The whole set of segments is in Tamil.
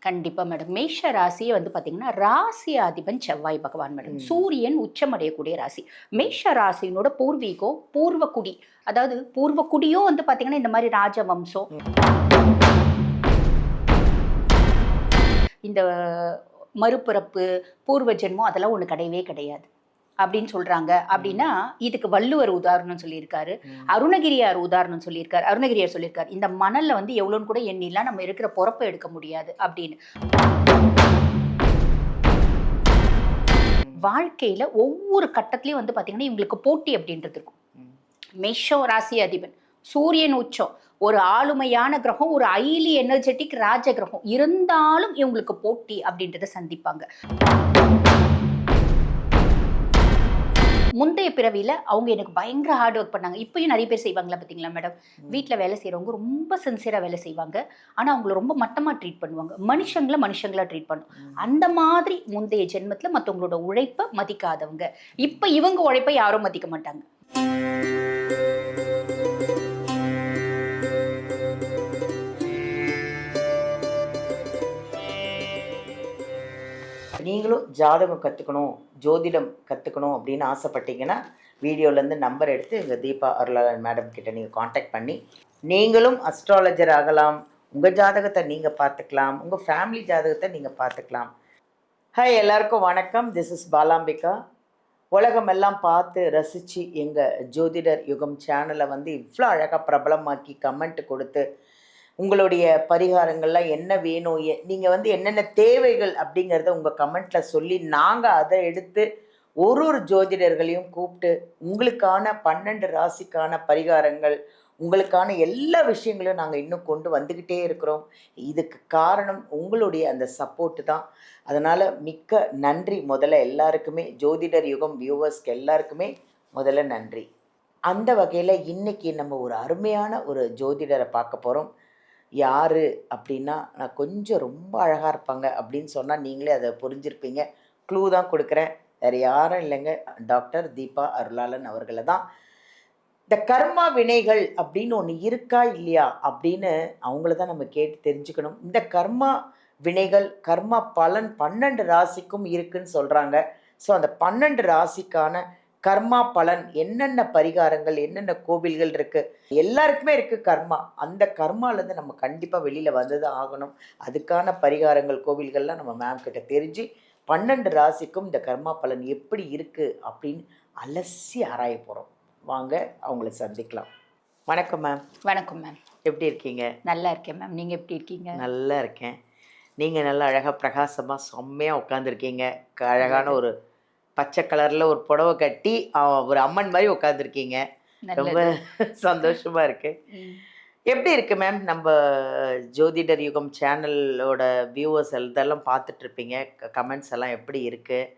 கண்டிப்பா மேடம். மேஷ ராசியே வந்து பார்த்தீங்கன்னா, ராசி அதிபன் செவ்வாய் பகவான் மேடம். சூரியன் உச்சமடையக்கூடிய ராசி. மேஷ ராசியினோட பூர்வீகம், பூர்வகுடி. அதாவது பூர்வகுடியும் வந்து பார்த்தீங்கன்னா, இந்த மாரி ராஜவம்சம், இந்த மறுபிறப்பு, பூர்வ ஜென்மம் அதெல்லாம் ஒண்ணு கிடையவே கிடையாது. அப்படின்னு சொல்றாங்க. அப்படின்னா, இதுக்கு வள்ளுவர் உதாரணம் சொல்லியிருக்காரு. அருணகிரியார் உதாரணம் சொல்லியிருக்காரு. அருணகிரியார் சொல்லியிருக்காரு. இந்த மணல்ல வந்து எவ்வளோன்னு கூட எண்ணிலாம் நம்ம இருக்கிற பொறப்ப எடுக்க முடியாது அப்படின்னு. வாழ்க்கையில ஒவ்வொரு கட்டத்திலயும் வந்து பாத்தீங்கன்னா, இவங்களுக்கு போட்டி அப்படின்றது இருக்கும். மேஷம் ராசி அதிபன், சூரியன் உச்சம், ஒரு ஆளுமையான கிரகம், ஒரு ஹைலி எனர்ஜெட்டிக் ராஜ கிரகம் இருந்தாலும் இவங்களுக்கு போட்டி அப்படின்றத சந்திப்பாங்க. முந்தைய பிறவியில அவங்க எனக்கு பயங்கர ஹார்ட் ஒர்க் பண்ணாங்க. இப்பயும் நிறைய பேர் செய்வாங்களா பார்த்தீங்களா மேடம்? வீட்ல வேலை செய்றவங்க ரொம்ப சின்சியரா வேலை செய்வாங்க. ஆனா அவங்கள ரொம்ப மட்டமா ட்ரீட் பண்ணுவாங்க. மனுஷங்களா ட்ரீட் பண்ணும். அந்த மாதிரி முந்தைய ஜென்மத்தில மத்தவங்களோட உழைப்ப மதிக்காதவங்க. இப்ப இவங்க உழைப்ப யாரும் மதிக்க மாட்டாங்க. நீங்களும் ஜாதகம் கற்றுக்கணும், ஜோதிடம் கற்றுக்கணும் அப்படின்னு ஆசைப்பட்டீங்கன்னா, வீடியோலேருந்து நம்பர் எடுத்து எங்கள் தீபா அருளாளன் மேடம் கிட்ட நீங்கள் காண்டாக்ட் பண்ணி, நீங்களும் அஸ்ட்ராலஜர் ஆகலாம். உங்கள் ஜாதகத்தை நீங்கள் பார்த்துக்கலாம். உங்கள் ஃபேமிலி ஜாதகத்தை நீங்கள் பார்த்துக்கலாம். ஹாய், எல்லாருக்கும் வணக்கம். This is Balambika. உலகமெல்லாம் பார்த்து ரசித்து எங்கள் ஜோதிடர் யுகம் சேனலை வந்து இவ்வளோ அழகாக பிரபலமாக்கி கமெண்ட் கொடுத்து உங்களுடைய பரிகாரங்கள்லாம் என்ன வேணும், நீங்கள் வந்து என்னென்ன தேவைகள் அப்படிங்கிறத உங்கள் கமெண்ட்டில் சொல்லி நாங்கள் அதை எடுத்து ஒரு ஜோதிடர்களையும் கூப்பிட்டு உங்களுக்கான 12 ராசிக்கான பரிகாரங்கள், உங்களுக்கான எல்லா விஷயங்களையும் நாங்கள் இன்னும் கொண்டு வந்துக்கிட்டே இருக்கிறோம். இதுக்கு காரணம் உங்களுடைய அந்த சப்போர்ட்டு தான். அதனால் மிக்க நன்றி. முதல்ல எல்லாருக்குமே, ஜோதிடர் யுகம் வியூவர்ஸ்க்கு எல்லாருக்குமே முதல்ல நன்றி. அந்த வகையில் இன்றைக்கி நம்ம ஒரு அருமையான ஒரு ஜோதிடரை பார்க்க போகிறோம். யார் அப்படின்னா, நான் கொஞ்சம் ரொம்ப அழகாக இருப்பாங்க அப்படின்னு சொன்னால் நீங்களே அதை புரிஞ்சிருப்பீங்க. க்ளூ தான் கொடுக்குறேன். வேறு யாரும் இல்லைங்க, டாக்டர் தீபா அருளாளன் அவர்களை தான். இந்த கர்மா வினைகள் அப்படின்னு ஒன்று இருக்கா இல்லையா அப்படின்னு அவங்கள தான் நம்ம கேட்டு தெரிஞ்சுக்கணும். இந்த கர்மா வினைகள், கர்மா பலன் 12 ராசிக்கும் இருக்குன்னு சொல்கிறாங்க. ஸோ அந்த 12 ராசிக்கான கர்மா பலன் என்னென்ன பரிகாரங்கள், என்னென்ன கோவில்கள் இருக்குது, எல்லாருக்குமே இருக்குது கர்மா. அந்த கர்மாலேருந்து நம்ம கண்டிப்பாக வெளியில் வந்து தான் ஆகணும். அதுக்கான பரிகாரங்கள், கோவில்கள்லாம் நம்ம மேம் கிட்ட தெரிஞ்சு 12 ராசிக்கும் இந்த கர்மா பலன் எப்படி இருக்குது அப்படின்னு அலசி ஆராய போகிறோம். வாங்க அவங்கள சந்திக்கலாம். வணக்கம் மேம். வணக்கம் மேம். எப்படி இருக்கீங்க? நல்லா இருக்கேன் மேம். நீங்கள் எப்படி இருக்கீங்க? நல்லா இருக்கேன். நீங்கள் நல்லா அழகாக பிரகாசமாக செம்மையாக உட்காந்துருக்கீங்க. அழகான ஒரு பச்சை கலரில் ஒரு புடவை கட்டி ஒரு அம்மன் மாதிரி உட்காந்துருக்கீங்க. ரொம்ப சந்தோஷமாக இருக்குது. எப்படி இருக்குது மேம்? நம்ம ஜோதிடர் யுகம் சேனலோட வியூவர்ஸ் இதெல்லாம் பார்த்துட்ருப்பீங்க. கமெண்ட்ஸ் எல்லாம் எப்படி இருக்குது?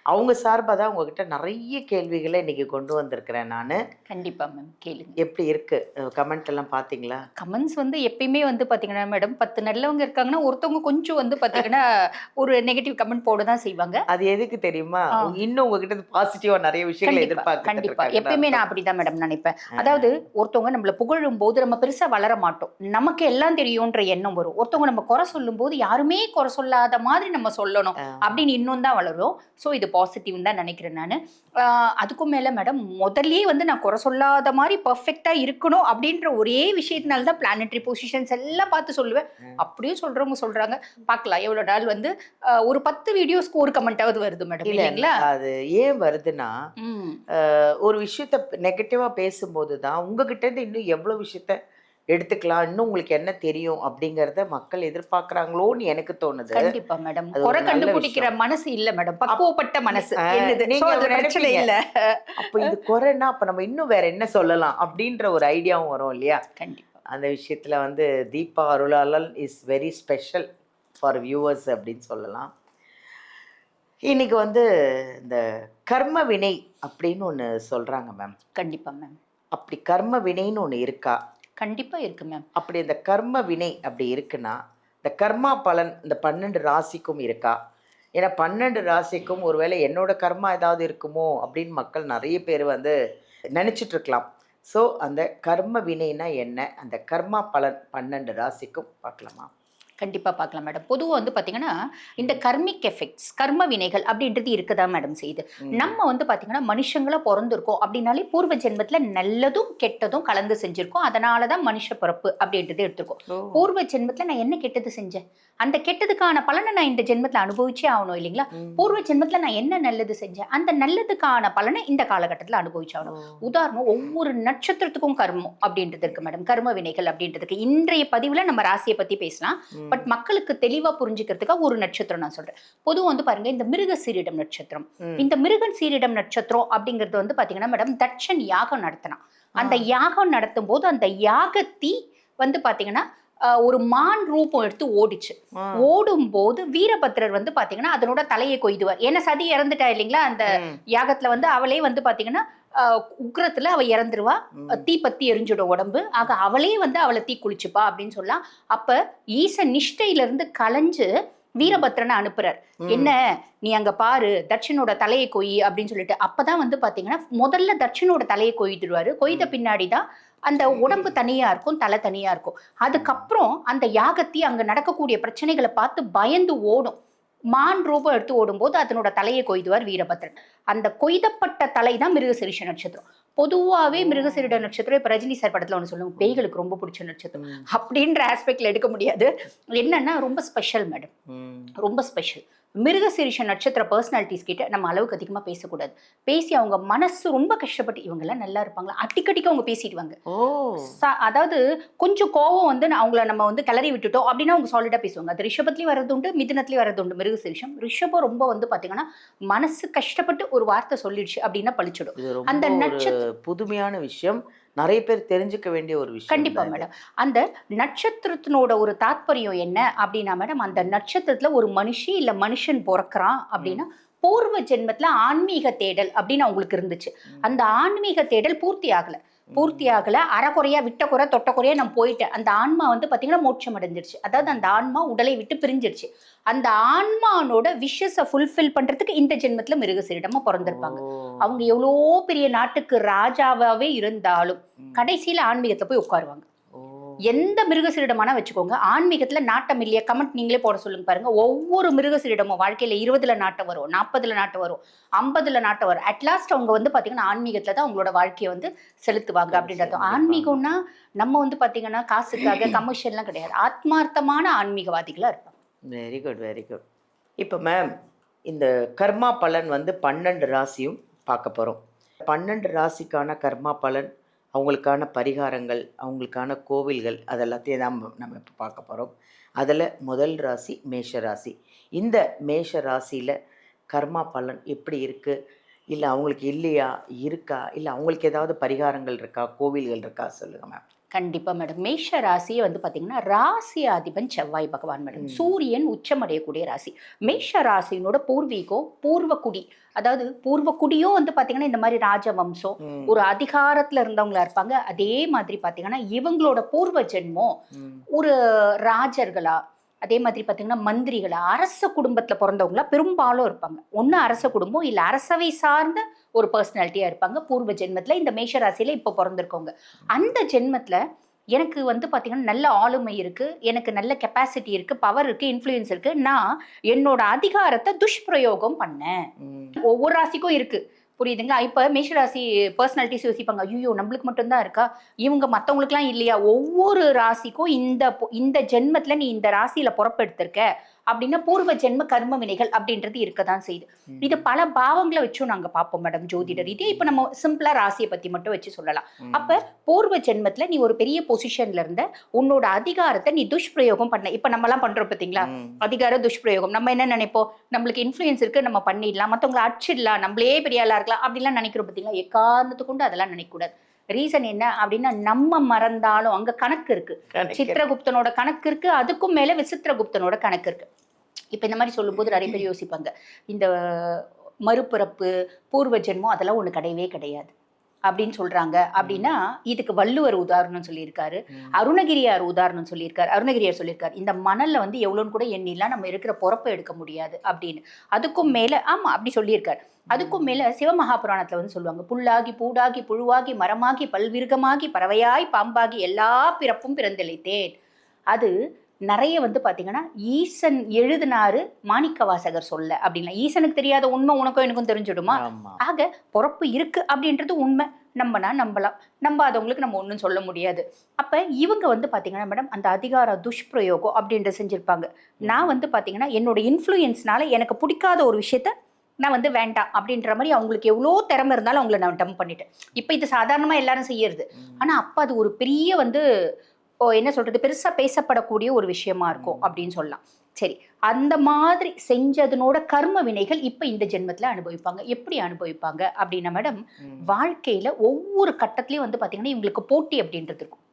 அவங்க சார்பாக தான் உங்ககிட்ட நிறைய கேள்விகளை இன்றைக்கி கொண்டு வந்திருக்கிறேன் நான். கண்டிப்பாக மேம், கேளுங்க. எப்படி இருக்குது கமெண்ட் எல்லாம் பார்த்தீங்களா? கமெண்ட்ஸ் வந்து எப்பயுமே வந்து பார்த்தீங்கன்னா மேடம், 10 நல்லவங்க இருக்காங்கன்னா ஒருத்தவங்க கொஞ்சம் வந்து பார்த்தீங்கன்னா ஒரு நெகட்டிவ் கமெண்ட் போட தான் செய்வாங்க. அது எதுக்கு தெரியுமா? இன்னும் உங்ககிட்ட பாசிட்டிவாக நிறைய விஷயங்களை எதிர்பார்க்க. கண்டிப்பாக எப்பயுமே நான் அப்படி தான் மேடம் நினைப்பேன். அதாவது ஒருத்தவங்க நம்மளை புகழும் போது நம்ம பெருசாக வளர மாட்டோம். நமக்கு எல்லாம் தெரியும்ன்ற எண்ணம் வரும். ஒருத்தவங்க நம்ம குறை சொல்லும் போது யாருமே குறை சொல்லாத மாதிரி நம்ம சொல்லணும் அப்படின்னு இன்னும் தான் வளரும். ஸோ இது பாசிட்டிவ் தான் நினைக்கிறேன் நான். அதுக்கும் மேலே மேடம், முதல்லயே வந்து நான் குறை சொல்லாத மாதிரி பர்ஃபெக்டாக இருக்கணும் அப்படின்ற ஒரே விஷயத்தினால தான் பிளானட்டரி பொசிஷன்ஸ் எல்லாம் பார்த்து சொல்லுவேன். அப்படியும் சொல்கிறவங்க சொல்கிறாங்க. பார்க்கலாம் எவ்வளோ நாள் வந்து ஒரு 10 வீடியோஸ்க்கு ஒரு கமெண்ட்டாவது வருது மேடம், இல்லைங்களா? அது ஏன் வருதுன்னா, ஒரு விஷயத்த நெகட்டிவாக பேசும்போது தான் உங்ககிட்டேருந்து இன்னும் எவ்வளோ விஷயத்த எடுத்துக்கலாம், இன்னும் உங்களுக்கு என்ன தெரியும் அப்படிங்கறத மக்கள் எதிர்பார்க்கறாங்களோன்னு எனக்கு தோணுது. கண்டிப்பா மேடம். குறை கண்டுபிடிக்கிற மனசு இல்ல மேடம், பக்குவப்பட்ட மனசு. நீங்க பிரச்சனை இல்ல. அப்ப இது குறைன்னா அப்ப நம்ம இன்னும் வேற என்ன சொல்லலாம் அப்படின்ற ஒரு ஐடியாவும் வரும் இல்லையா? கண்டிப்பா. அந்த விஷயத்துல வந்து Deepa Arulalan is very special for viewers அப்படின்னு சொல்லலாம். இன்னைக்கு வந்து இந்த கர்ம வினை அப்படின்னு ஒன்று சொல்றாங்க மேம். கண்டிப்பா மேம். அப்படி கர்ம வினைன்னு ஒன்று இருக்கா? கண்டிப்பா இருக்கு மேம். அப்படி இந்த கர்ம வினை அப்படி இருக்குன்னா, இந்த கர்மா பலன் இந்த 12 ராசிக்கும் இருக்கா? ஏன்னா 12 ராசிக்கும் ஒருவேளை என்னோட கர்மா ஏதாவது இருக்குமோ அப்படின்னு மக்கள் நிறைய பேர் வந்து நினச்சிட்டு இருக்கலாம். ஸோ அந்த கர்ம வினைனா என்ன, அந்த கர்மா பலன் 12 ராசிக்கும் பார்க்கலாமா? கண்டிப்பா பார்க்கலாம் மேடம். பொதுவா வந்து பார்த்தீங்கன்னா, இந்த கர்மிக் எஃபெக்ட்ஸ் கர்ம வினைகள் அப்படின்றது இருக்கதா மேடம் செய்யுது. நம்ம வந்து பார்த்தீங்கன்னா, மனுஷங்களா பொறந்திருக்கோம் அப்படின்னாலே பூர்வ ஜென்மத்தில நல்லதும், கெட்டதும் கலந்து செஞ்சிருக்கோம். அதனால தான் மனுஷ பிறப்பு அப்படின்றது எடுத்திருக்கோம். ஓ! பூர்வ ஜென்மத்தில நான் என்ன கெட்டது செஞ்சேன்? அந்த கெட்டதுக்கான பலன நான் இந்த ஜென்மத்தில அனுபவிச்சே ஆகணும் இல்லைங்களா? ம். பூர்வ ஜென்மத்தில நான் என்ன நல்லது செஞ்சேன்? அந்த நல்லதுக்கான பலன இந்த காலகட்டத்தில அனுபவிச்சாகணும். ஓ! உதாரணம் ஒவ்வொரு நட்சத்திரத்துக்கும் கர்மம் அப்படின்றது இருக்கு மேடம். கர்ம வினைகள் அப்படின்றதுக்கு. இன்றைய பதிவுல நம்ம ராசிய பத்தி பேசலாம். பட் மக்களுக்கு தெளிவா புரிஞ்சுக்கிறதுக்காக ஒரு நட்சத்திரம் நான் சொல்றேன். பொதுவா வந்து பாருங்க இந்த மிருக சீரிடம் நட்சத்திரம். இந்த மிருக சீரிடம் நட்சத்திரம் அப்படிங்கிறது வந்து பாத்தீங்கன்னா மேடம் தட்சன் யாகம் நடத்தினான். அந்த யாகம் நடத்தும் போது அந்த யாகத்தி வந்து பாத்தீங்கன்னா ஒரு மான் ரூபம் எடுத்து ஓடிச்சு. ஓடும் போது வீரபத்ரர் வந்து பாத்தீங்கன்னா அதனோட தலையை கொய்துவார். ஏன்னா சதி இறந்துட்டா இல்லைங்களா அந்த யாகத்துல வந்து அவளே வந்து பாத்தீங்கன்னா உக்ரத்துல அவ இறந்துருவா. தீ பத்தி எரிஞ்சிடும் உடம்பு. ஆக அவளே வந்து அவளை தீ குளிச்சுப்பா அப்படின்னு சொல்லலாம். அப்ப ஈச நிஷ்டையில இருந்து கலைஞ்சு வீரபத்ரனை அனுப்புறார். என்ன நீ அங்க பாரு தட்சனோட தலையை கொய் அப்படின்னு சொல்லிட்டு. அப்பதான் வந்து பாத்தீங்கன்னா முதல்ல தட்சனோட தலையை கொய்துடுவாரு. கொய்த பின்னாடிதான் அந்த உடம்பு தனியா இருக்கும், தலை தனியா இருக்கும். அதுக்கப்புறம் அந்த யாகத்தி அங்க நடக்கக்கூடிய பிரச்சனைகளை பார்த்து பயந்து ஓடும். மான் ரூபம் எடுத்து ஓடும்போது அதனோட தலையை கொய்துவார் வீரபத்ரன். அந்த கொய்தப்பட்ட தலை தான் மிருகசீரிஷ நட்சத்திரம். பொதுவாவே மிருகசீரிட நட்சத்திரம் இப்ப ரஜினி சார் படத்துல ஒண்ணு சொல்லுவாங்க, பேய்களுக்கு ரொம்ப பிடிச்ச நட்சத்திரம் அப்படின்ற ஆஸ்பெக்ட்ல எடுக்க முடியாது. என்னன்னா ரொம்ப ஸ்பெஷல் மேடம், ரொம்ப ஸ்பெஷல். மிருகசீரிஷ நட்சத்திர பர்சனாலிட்டிஸ் கிட்ட நம்ம அளவுக்கு அதிகமா பேசக்கூடாது. பேசி அவங்க மனசு ரொம்ப கஷ்டப்பட்டு இவங்க எல்லாம் நல்லா இருப்பாங்களா அட்டிக்கடிக்க அவங்க பேசிடுவாங்க. அதாவது கொஞ்சம் கோவம் வந்து அவங்கள நம்ம வந்து கிளறி விட்டுட்டோம் அப்படின்னா அவங்க சாலிடா பேசுவாங்க. அது ரிஷபத்திலயும் வரது உண்டு, மிதுனத்திலயும் வரது உண்டு. மிருகசீரிஷம் ரிஷபம் ரொம்ப வந்து பாத்தீங்கன்னா மனசு கஷ்டப்பட்டு ஒரு வார்த்தை சொல்லிடுச்சு அப்படின்னா பழிச்சிடும். அந்த நட்சத்திர புதுமையான விஷயம், நிறைய பேர் தெரிஞ்சுக்க வேண்டிய ஒரு விஷயம். கண்டிப்பா மேடம். அந்த நட்சத்திரத்தினோட ஒரு தாத்பரியம் என்ன அப்படின்னா மேடம், அந்த நட்சத்திரத்துல ஒரு மனுஷி இல்ல மனுஷன் பிறக்கிறான் அப்படின்னா பூர்வ ஜென்மத்துல ஆன்மீக தேடல் அப்படின்னு அவங்களுக்கு இருந்துச்சு. அந்த ஆன்மீக தேடல் பூர்த்தி ஆகல அறக்குறையா விட்ட குறை தொட்ட குறையா நான் போயிட்டேன். அந்த ஆன்மா வந்து பாத்தீங்கன்னா மோட்சம் அடைஞ்சிருச்சு. அதாவது அந்த ஆன்மா உடலை விட்டு பிரிஞ்சிருச்சு. அந்த ஆன்மானோட விஷஸை ஃபுல்ஃபில் பண்றதுக்கு இந்த ஜென்மத்துல மிருகசீரிடமா பிறந்திருப்பாங்க. அவங்க எவ்வளோ பெரிய நாட்டுக்கு ராஜாவாவே இருந்தாலும் கடைசியில ஆன்மீகத்துல போய் உட்காருவாங்க. எந்த மிருகசீரிடமான வச்சுக்கோங்க, ஆன்மீகத்துல நாட்டம் இல்லையா? கமெண்ட் நீங்களே போட சொல்லுங்க பாருங்க. ஒவ்வொரு மிருகசீரிடமும் வாழ்க்கையில 20ல நாட்டம் வரும், 40ல நாட்டம் வரும், 50ல நாட்டம் வரும். அட்லாஸ்ட் அவங்க வந்து பாத்தீங்கன்னா ஆன்மீகத்துல தான் அவங்களோட வாழ்க்கையை வந்து செலுத்துவாங்க அப்படின்றது. ஆன்மீகம்னா நம்ம வந்து பாத்தீங்கன்னா காசுக்காக கமர்ஷியல்லாம் கிடையாது. ஆத்மார்த்தமான ஆன்மீகவாதிகளா இருப்பாங்க. Very good, very good. இப்போ மேம் இந்த கர்மா பலன் வந்து 12 ராசியும் பார்க்க போகிறோம். 12 ராசிக்கான கர்மா பலன், அவங்களுக்கான பரிகாரங்கள், அவங்களுக்கான கோவில்கள், அதெல்லாத்தையும் நம்ம இப்போ பார்க்க போகிறோம். அதில் முதல் ராசி மேஷ ராசி. இந்த மேஷ ராசியில் கர்மா பலன் எப்படி இருக்குது, இல்லை அவங்களுக்கு இல்லையா, இருக்கா, இல்லை அவங்களுக்கு ஏதாவது பரிகாரங்கள் இருக்கா, கோவில்கள் இருக்கா, சொல்லுங்கள் மேம். கண்டிப்பா மேடம். மேஷ ராசியை வந்து பாத்தீங்கன்னா ராசி அதிபன் செவ்வாய் பகவான் மேடம். சூரியன் உச்சமடையக்கூடிய ராசி. மேஷ ராசியினோட பூர்வீகம் பூர்வகுடி. அதாவது பூர்வகுடியும் வந்து பாத்தீங்கன்னா இந்த மாதிரி ராஜவம்சம் ஒரு அதிகாரத்துல இருந்தவங்களா இருப்பாங்க. அதே மாதிரி பாத்தீங்கன்னா இவங்களோட பூர்வ ஜென்மம் ஒரு ராஜர்களா, அதே மாதிரி பாத்தீங்கன்னா மந்திரிகளா, அரச குடும்பத்துல பிறந்தவங்களா பெரும்பாலும் இருப்பாங்க. ஒண்ணு அரச குடும்பம் இல்ல அரசவை சார்ந்த ஒரு பர்சனாலிட்டியா இருப்பாங்க பூர்வ ஜென்மத்துல. இந்த மேஷராசியில இப்ப பிறந்திருக்கவங்க அந்த ஜென்மத்துல எனக்கு வந்து பாத்தீங்கன்னா நல்ல ஆளுமை இருக்கு, எனக்கு நல்ல கெப்பாசிட்டி இருக்கு, பவர் இருக்கு, இன்ஃப்ளூயன்ஸ் இருக்கு. நான் என்னோட அதிகாரத்தை துஷ்பிரயோகம் பண்ணேன். ஒவ்வொரு ராசிக்கும் இருக்கு, புரியுதுங்களா? இப்ப மேஷராசி பர்சனாலிட்டிஸ் யோசிப்பாங்க, ஐயோ நம்மளுக்கு மட்டும்தான் இருக்கா, இவங்க மத்தவங்களுக்குலாம் இல்லையா? ஒவ்வொரு ராசிக்கும் இந்த ஜென்மத்துல நீ இந்த ராசியில பொறப்பெடுத்திருக்க அப்படின்னா பூர்வ ஜென்ம கர்ம வினைகள் அப்படின்றது இருக்கதான் செய்யுது. இது பல பாவங்களை வச்சும் நாங்க பார்ப்போம் மேடம் ஜோதிடர். இதே இப்ப நம்ம சிம்பிளா ராசியை பத்தி மட்டும் வச்சு சொல்லலாம். அப்ப பூர்வ ஜென்மத்துல நீ ஒரு பெரிய பொசிஷன்ல இருந்த உன்னோட அதிகாரத்தை நீ துஷ்பிரயோகம் பண்ண. இப்ப நம்ம எல்லாம் பண்றோம் பாத்தீங்களா, அதிகார துஷ்பிரயோகம். நம்ம என்ன நினைப்போம், நம்மளுக்கு இன்ஃப்ளூயன்ஸ் இருக்கு, நம்ம பண்ணிடலாம், மத்தவங்களை அடிச்சிடலாம், நம்மளே பெரிய ஆளா இருக்கலாம் அப்படிலாம் நினைக்கிறோம் பாத்தீங்களா. எக்காரணத்து கொண்டு அதெல்லாம் நினைக்க கூடாது. ரீசன் என்ன அப்படின்னா நம்ம மறந்தாலும் அங்க கணக்கு இருக்கு. சித்திரகுப்தனோட கணக்கு இருக்கு, அதுக்கும் மேல விசித்திரகுப்தனோட கணக்கு இருக்கு. இப்ப இந்த மாதிரி சொல்லும் போது நிறைய பேர் யோசிப்பாங்க, இந்த மறுபிறப்பு பூர்வ ஜென்மம் அதெல்லாம் ஒண்ணு கிடையவே கிடையாது அப்படின்னு சொல்றாங்க. அப்படின்னா இதுக்கு வள்ளுவர் உதாரணம் சொல்லியிருக்காரு, அருணகிரியார் உதாரணம் சொல்லியிருக்காரு. அருணகிரியார் சொல்லியிருக்காரு, இந்த மணல்ல வந்து எவ்வளோன்னு கூட எண்ணிலாம் நம்ம இருக்கிற பொறப்பை எடுக்க முடியாது அப்படின்னு. அதுக்கும் மேல ஆமா அப்படி சொல்லியிருக்காரு. அதுக்கும் மேல சிவமகாபுராணத்துல வந்து சொல்லுவாங்க, புல்லாகி பூடாகி புழுவாகி மரமாகி பல்விருகமாகி பறவையாய் பாம்பாகி எல்லா பிறப்பும் பிறந்தளித்தேன். அது நிறைய வந்து பாத்தீங்கன்னா ஈசன் எழுதினாரு மாணிக்க வாசகர் சொல்ல அப்படின்னா, ஈசனுக்கு தெரியாத உண்மை உனக்கும் எனக்கும் தெரிஞ்சிடுமா? ஆமா. ஆக பொறப்பு இருக்கு அப்படின்றது உண்மை. நம்பனா நம்பலாம், நம்பாதவங்களுக்கு நம்ம ஒன்றும் சொல்ல முடியாது. அப்ப இவங்க வந்து பாத்தீங்கன்னா மேடம் அந்த அதிகார துஷ்பிரயோகம் அப்படின்ற செஞ்சிருப்பாங்க. நான் வந்து பாத்தீங்கன்னா என்னோட இன்ஃப்ளூயன்ஸ்னால எனக்கு பிடிக்காத ஒரு விஷயத்த நான் வந்து வேண்டாம் அப்படின்ற மாதிரி அவங்களுக்கு எவ்வளோ திறமை இருந்தாலும் அவங்கள நான் டம்ப் பண்ணிட்டேன். இப்போ இது சாதாரணமா எல்லாரும் செய்யறது. ஆனா அப்ப அது ஒரு பெரிய வந்து என்ன சொல்றது, பெருசா பேசப்படக்கூடிய ஒரு விஷயமா இருக்கும் அப்படின்னு சொல்லலாம். சரி, அந்த மாதிரி செஞ்சதனோட கர்ம வினைகள் இப்ப இந்த ஜென்மத்துல அனுபவிப்பாங்க. எப்படி அனுபவிப்பாங்க அப்படின்னா மேடம், வாழ்க்கையில ஒவ்வொரு கட்டத்திலயும் வந்து பாத்தீங்கன்னா இவங்களுக்கு போட்டி அப்படின்றது இருக்கும்.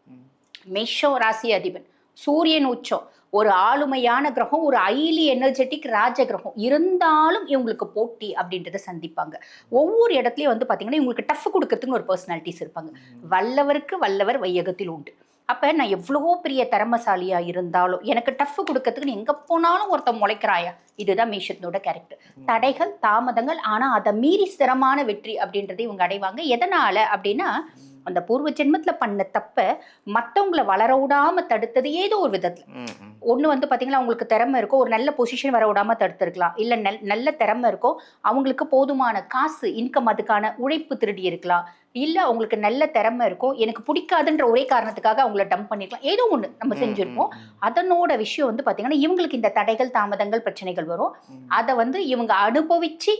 மேஷம் ராசி அதிபன், சூரியன் உச்சம், ஒரு ஆளுமையான கிரகம், ஒரு ஹைலி எனர்ஜெட்டிக் ராஜ கிரகம் இருந்தாலும் இவங்களுக்கு போட்டி அப்படின்றத சந்திப்பாங்க. ஒவ்வொரு இடத்துலயும் வந்து பாத்தீங்கன்னா இவங்களுக்கு டஃப் கொடுக்கறதுக்கு ஒரு பர்சனாலிட்டிஸ் இருப்பாங்க. வல்லவருக்கு வல்லவர் வையகத்தில் உண்டு. அப்ப நான் எவ்வளவோ பெரிய திறமசாலியா இருந்தாலும் எனக்கு டஃப் கொடுக்கறதுக்கு நீ எங்க போனாலும் ஒருத்தன் முளைக்கிறாயா, இதுதான் மேஷத்தினோட கேரக்டர். தடைகள் தாமதங்கள், ஆனா அதை மீறி ஸ்திரமான வெற்றி அப்படின்றதை இவங்க அடைவாங்க. எதனால அப்படின்னா அந்த பூர்வ ஜென்மத்துல பண்ண தப்ப மத்தவங்களை வளர விடாம தடுத்தது ஏதோ ஒரு விதத்துல. ஒண்ணு வந்து பாத்தீங்கன்னா அவங்களுக்கு திறமை இருக்கும், ஒரு நல்ல பொசிஷன் வர விடாம தடுத்திருக்கலாம். இல்ல நல்ல திறமை இருக்கும், அவங்களுக்கு போதுமான காசு இன்கம் அதுக்கான உழைப்பு திருடி இருக்கலாம். இல்ல அவங்களுக்கு நல்ல திறமை இருக்கும், எனக்கு பிடிக்காதுன்ற ஒரே காரணத்துக்காக அவங்கள டம்ப் பண்ணிருக்கலாம். ஏதோ ஒண்ணு நம்ம செஞ்சிருப்போம். அதனோட விஷயம் வந்து பாத்தீங்கன்னா இவங்களுக்கு இந்த தடைகள் தாமதங்கள் பிரச்சனைகள் வரும். அதை வந்து இவங்க அனுபவிச்சு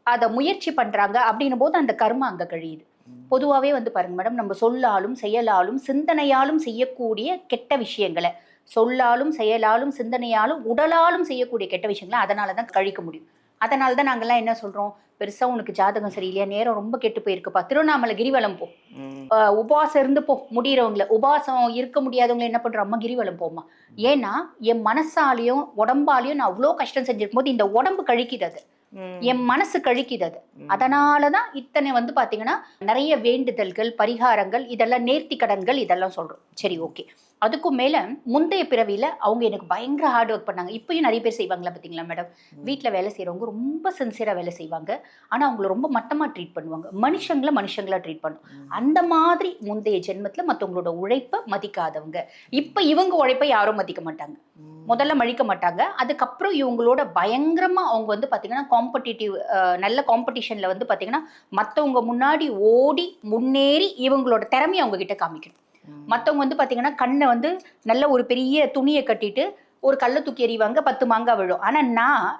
அதை முயற்சி பண்றாங்க அப்படின்னும் போது அந்த கர்ம அங்க கழியுது. பொதுவாகவே வந்து பாருங்க மேடம், நம்ம சொல்லாலும் செயலாலும் சிந்தனையாலும் செய்யக்கூடிய கெட்ட விஷயங்களை, சொல்லாலும் செயலாலும் சிந்தனையாலும் உடலாலும் செய்யக்கூடிய கெட்ட விஷயங்களை அதனால தான் கழிக்க முடியும். அதனால தான் நாங்கள்லாம் என்ன சொல்றோம், பெருசா உனக்கு ஜாதகம் சரியில்லையா, நேரம் ரொம்ப கெட்டு போயிருக்குப்பா, திருவண்ணாமலை கிரிவலம் போ, உபவாசம் இருந்து போ. முடியறவங்கள, உபவாசம் இருக்க முடியாதவங்களை என்ன பண்றோம், அம்மா கிரிவலம் போமா. ஏன்னா என் மனசாலையும் உடம்பாலையும் நான் அவ்வளோ கஷ்டம் செஞ்சிருக்கும் போது இந்த உடம்பு கழிக்குது, அது என் மனசு கழிக்குது. அதனாலதான் இத்தனை வந்து பாத்தீங்கன்னா நிறைய வேண்டுதல்கள் பரிகாரங்கள் இதெல்லாம் நேர்த்தி கடன்கள் இதெல்லாம் சொல்றோம். சரி, ஓகே. அதுக்கும் மேல முந்தைய பிறவியில அவங்க எனக்கு பயங்கர ஹார்ட் ஒர்க் பண்ணாங்க. இப்பயும் நிறைய பேர் செய்வாங்களா பாத்தீங்களா மேடம், வீட்டுல வேலை செய்யறவங்க ரொம்ப சின்சியரா வேலை செய்வாங்க. ஆனா அவங்கள ரொம்ப மட்டமா ட்ரீட் பண்ணுவாங்க, மனுஷங்களா ட்ரீட் பண்ணும். அந்த மாதிரி முந்தைய ஜென்மத்துல மத்தவங்களோட உழைப்பை மதிக்காதவங்க இப்ப இவங்க உழைப்பை யாரும் மதிக்க மாட்டாங்க, முதல்ல மழிக்க மாட்டாங்க. அதுக்கப்புறம் இவங்களோட பயங்கரமா அவங்க வந்து பாத்தீங்கன்னா காம்படிட்டிவ், நல்ல காம்படிஷன்ல வந்து பாத்தீங்கன்னா மத்தவங்க முன்னாடி ஓடி முன்னேறி இவங்களோட திறமையை அவங்க கிட்ட காமிக்கணும். மத்தவங்க வந்து பாத்தீங்கன்னா கண்ணை வந்து நல்ல ஒரு பெரிய துணியை கட்டிட்டு ஒரு கல்லை தூக்கி எறிவாங்க, 10 மாங்காய் விழும். ஆனா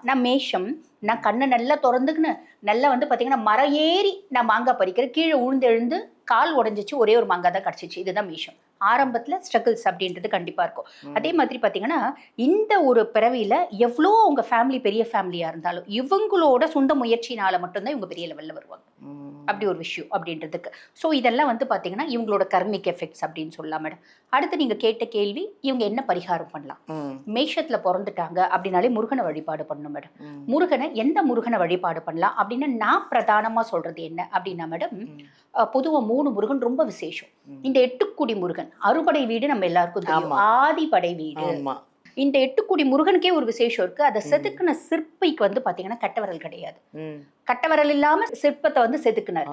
நான் மேஷம், நான் கண்ணை நல்லா திறந்துக்குன்னு நல்லா வந்து பாத்தீங்கன்னா மரம் ஏறி நான் மாங்காய் பறிக்கிறேன், கீழே உழுந்து எழுந்து கால் உடஞ்சிச்சு, ஒரே ஒரு மாங்காய் தான் கிடைச்சிச்சு. இதுதான் மேஷம். ஆரம்பத்துல ஸ்ட்ரகிள்ஸ் அப்படின்றது கண்டிப்பா இருக்கும். அதே மாதிரி பாத்தீங்கன்னா இந்த ஒரு பிறவியில எவ்வளோ உங்க ஃபேமிலி பெரிய ஃபேமிலியா இருந்தாலும் இவங்களோட சொந்த முயற்சினால மட்டும்தான் இவங்க பெரிய லெவல்ல வருவாங்க. அப்படி ஒரு விஷயம் அப்படின்றதுக்கு. ஸோ இதெல்லாம் வந்து பாத்தீங்கன்னா இவங்களோட கர்மிக் எஃபெக்ட்ஸ் அப்படின்னு சொல்லலாம் மேடம். அடுத்து நீங்க கேட்ட கேள்வி, இவங்க என்ன பரிகாரம் பண்ணலாம். மேஷத்துல பிறந்துட்டாங்க அப்படின்னாலே முருகனை வழிபாடு பண்ணணும் மேடம். முருகனை எந்த முருகனை வழிபாடு பண்ணலாம் அப்படின்னு நான் பிரதானமா சொல்றது என்ன அப்படின்னா மேடம், பொதுவா 3 முருகன் ரொம்ப விசேஷம். இந்த 8 முருகன் அறுபடை வீடு நம்ம எல்லாருக்கும் தெரியும், ஆதிபடை வீடு. இந்த 8 முருகனுக்கே ஒரு விசேஷம் இருக்கு. அதை செதுக்குன சிற்பிக்கு வந்து பாத்தீங்கன்னா கட்டவரல் கிடையாது. கட்டவரல் இல்லாம சிற்பத்தை வந்து செதுக்குனார்,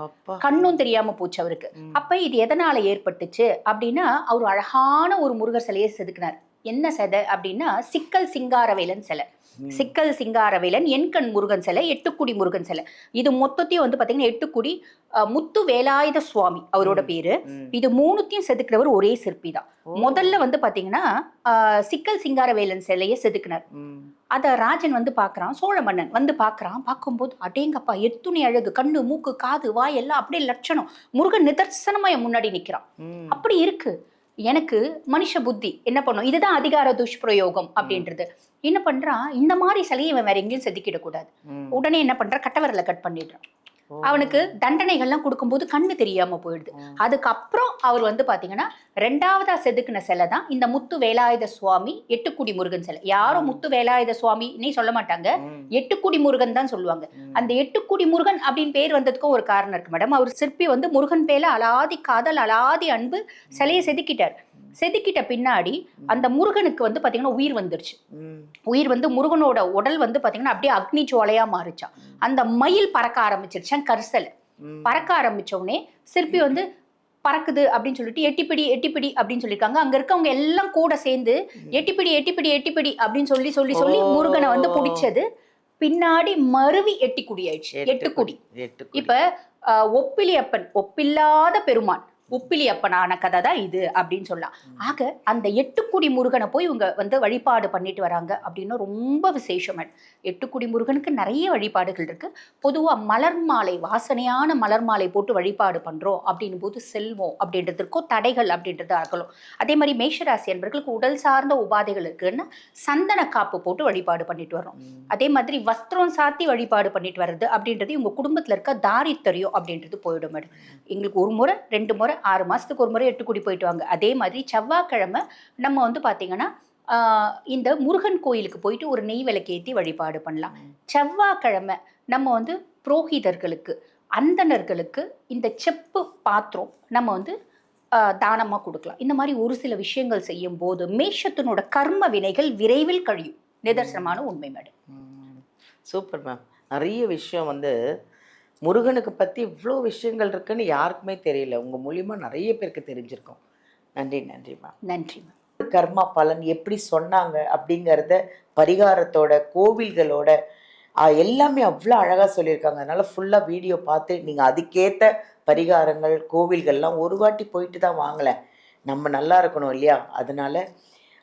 கண்ணும் தெரியாம போச்சு அவருக்கு. அப்ப இது எதனால ஏற்பட்டுச்சு அப்படின்னா, அவர் அழகான ஒரு முருகர் சிலையை செதுக்குனார். என்ன சிலை அப்படின்னா சிக்கல் சிங்காரவேலன் சிலை. சிக்கல் சிங்காரவேலன், எண்கண் முருகன் சிலை, 8 முருகன் சிலை. இது மொத்தத்தையும் வந்து பாத்தீங்கன்னா 8 முத்து வேலாயுத சுவாமி அவரோட பேரு. இது 3த்தையும் செதுக்கிறவர் ஒரே சிற்பி தான். முதல்ல வந்து பாத்தீங்கன்னா சிக்கல் சிங்காரவேலன் சிலையை செதுக்கினார். அத ராஜன் வந்து பாக்குறான், சோழ மன்னன் வந்து பாக்குறான். பார்க்கும்போது அடேங்கப்பா, எத்துணை அழகு, கண்ணு மூக்கு காது வாய் எல்லாம் அப்படியே லட்சணம், முருகன் நிதர்சனமா என் முன்னாடி நிக்கிறான். அப்படி இருக்கு. எனக்கு மனுஷ புத்தி என்ன பண்ணும், இதுதான் அதிகார துஷ்பிரயோகம் அப்படின்றது. என்ன பண்றான், இந்த மாதிரி சிலையை இவன் வேற எங்கேயும் செதுக்கிடக்கூடாது. உடனே என்ன பண்றான், கட்டவரல கட் பண்ணிடுறான். அவனுக்கு தண்டனைகள்லாம் கொடுக்கும்போது கண்ணு தெரியாம போயிடுது. அதுக்கப்புறம் அவர் வந்து பாத்தீங்கன்னா 2வதா செதுக்குன சிலை தான் இந்த முத்து வேலாயுத சுவாமி 8 முருகன் சிலை. யாரும் முத்து வேலாயுத சுவாமி நீ சொல்ல மாட்டாங்க, 8 முருகன் தான் சொல்லுவாங்க. அந்த 8 முருகன் அப்படின்னு பேர் வந்ததுக்கும் ஒரு காரணம் இருக்கு மேடம். அவர் சிற்பி வந்து முருகன் பேல அலாதி காதல் அலாதி அன்பு சிலையை செதுக்கிட்டார். செதுக்கிட்ட பின்னாடி அந்த முருகனுக்கு வந்து பாத்தீங்கன்னா உயிர் வந்துருச்சு. உயிர் வந்து முருகனோட உடல் வந்து பாத்தீங்கன்னா அப்படியே அக்னி ஜுவாலையா மாறிச்சான். அந்த மயில் பறக்க ஆரம்பிச்சிருச்சான், கரிசல் பறக்க ஆரம்பிச்ச உடனே சிற்பி வந்து பறக்குது அப்படின்னு சொல்லிட்டு எட்டிப்பிடி எட்டிப்பிடி அப்படின்னு சொல்லியிருக்காங்க. அங்க இருக்கவங்க எல்லாம் கூட சேர்ந்து எட்டிப்பிடி எட்டிப்பிடி எட்டிப்பிடி அப்படின்னு சொல்லி சொல்லி சொல்லி முருகனை வந்து பிடிச்சது. பின்னாடி மருவி எட்டிக்குடி ஆயிடுச்சு. எட்டுக்குடி. இப்ப ஒப்பிலியப்பன், ஒப்பில்லாத பெருமான், உப்பிலி அப்பனான கதை தான் இது அப்படின்னு சொல்லலாம். ஆக அந்த எட்டுக்குடி முருகனை போய் இவங்க வந்து வழிபாடு பண்ணிட்டு வராங்க அப்படின்னு ரொம்ப விசேஷம். எட்டுக்குடி முருகனுக்கு நிறைய வழிபாடுகள் இருக்கு. பொதுவா மலர் மாலை, வாசனையான மலர் மாலை போட்டு வழிபாடு பண்றோம் அப்படின்னும் போது செல்வம் அப்படின்றதுக்கும் தடைகள் அப்படின்றது அகலும். அதே மாதிரி மேஷராசி என்பவர்களுக்கு உடல் சார்ந்த உபாதைகள் இருக்குன்னு சந்தன காப்பு போட்டு வழிபாடு பண்ணிட்டு வரோம். அதே மாதிரி வஸ்திரம் சாத்தி வழிபாடு பண்ணிட்டு வர்றது அப்படின்றது உங்க குடும்பத்துல இருக்க தாரித்தரியம் அப்படின்றது போயிடும் மேடம். எங்களுக்கு ஒரு முறை 2 முறை 6 மாசத்துக்கு ஒரு முறை எட்டுக்குடி போயிட்டு வாங்க. அதே மாதிரி செவ்வாய்க்கிழமை நம்ம வந்து பாத்தீங்கன்னா இந்த முருகன் கோயிலுக்கு போயிட்டு ஒரு நெய் விளக்கேற்றி வழிபாடு பண்ணலாம். செவ்வாய்க்கிழமை நம்ம வந்து புரோகிதர்களுக்கு, அந்தணர்களுக்கு இந்த செப்பு பாத்திரம் நம்ம வந்து தானமா கொடுக்கலாம். இந்த மாதிரி ஒரு சில விஷயங்கள் செய்யும் போது மேஷத்தினோட கர்ம வினைகள் விரைவில் கழியும். நிதர்சனமான உண்மை மேடம். Super ma'am. நிறைய விஷயம் வந்து முருகனுக்கு பற்றி இவ்வளோ விஷயங்கள் இருக்குன்னு யாருக்குமே தெரியல. உங்கள் மூலியமாக நிறைய பேருக்கு தெரிஞ்சிருக்கோம். நன்றி நன்றி மேம். நன்றி மேம். கர்மா பலன் எப்படி சொன்னாங்க அப்படிங்கிறத பரிகாரத்தோட கோவில்களோட எல்லாமே அவ்வளோ அழகாக சொல்லியிருக்காங்க. அதனால் ஃபுல்லாக வீடியோ பார்த்து நீங்கள் அதுக்கேற்ற பரிகாரங்கள் கோவில்கள்லாம் ஒரு வாட்டி போயிட்டு தான் வாங்கலை. நம்ம நல்லா இருக்கணும் இல்லையா? அதனால்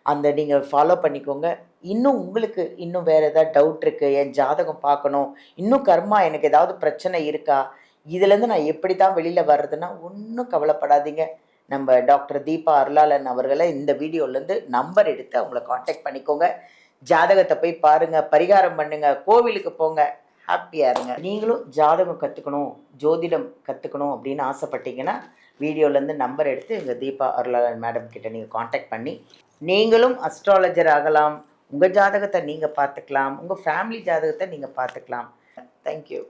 அந்த நீங்கள் ஃபாலோ பண்ணிக்கோங்க. இன்னும் உங்களுக்கு இன்னும் வேறு ஏதாவது டவுட் இருக்குது, என் ஜாதகம் பார்க்கணும், இன்னும் கர்மா எனக்கு ஏதாவது பிரச்சனை இருக்கா, இதுலேருந்து நான் எப்படி தான் வெளியில் வர்றதுன்னா ஒன்றும் கவலைப்படாதீங்க. நம்ம டாக்டர் தீபா அருளாளன் அவர்களை இந்த வீடியோலேருந்து நம்பர் எடுத்து அவங்கள காண்டாக்ட் பண்ணிக்கோங்க. ஜாதகத்தை போய் பாருங்கள், பரிகாரம் பண்ணுங்கள், கோவிலுக்கு போங்க, ஹாப்பியாக இருங்க. நீங்களும் ஜாதகம் கற்றுக்கணும், ஜோதிடம் கற்றுக்கணும் அப்படின்னு ஆசைப்பட்டீங்கன்னா வீடியோலேருந்து நம்பர் எடுத்து எங்கள் தீபா அருளாளன் மேடம் கிட்ட நீங்கள் காண்டாக்ட் பண்ணி நீங்களும் அஸ்ட்ராலஜர் ஆகலாம். உங்கள் ஜாதகத்தை நீங்கள் பார்த்துக்கலாம், உங்கள் ஃபேமிலி ஜாதகத்தை நீங்கள் பார்த்துக்கலாம். தேங்க்யூ.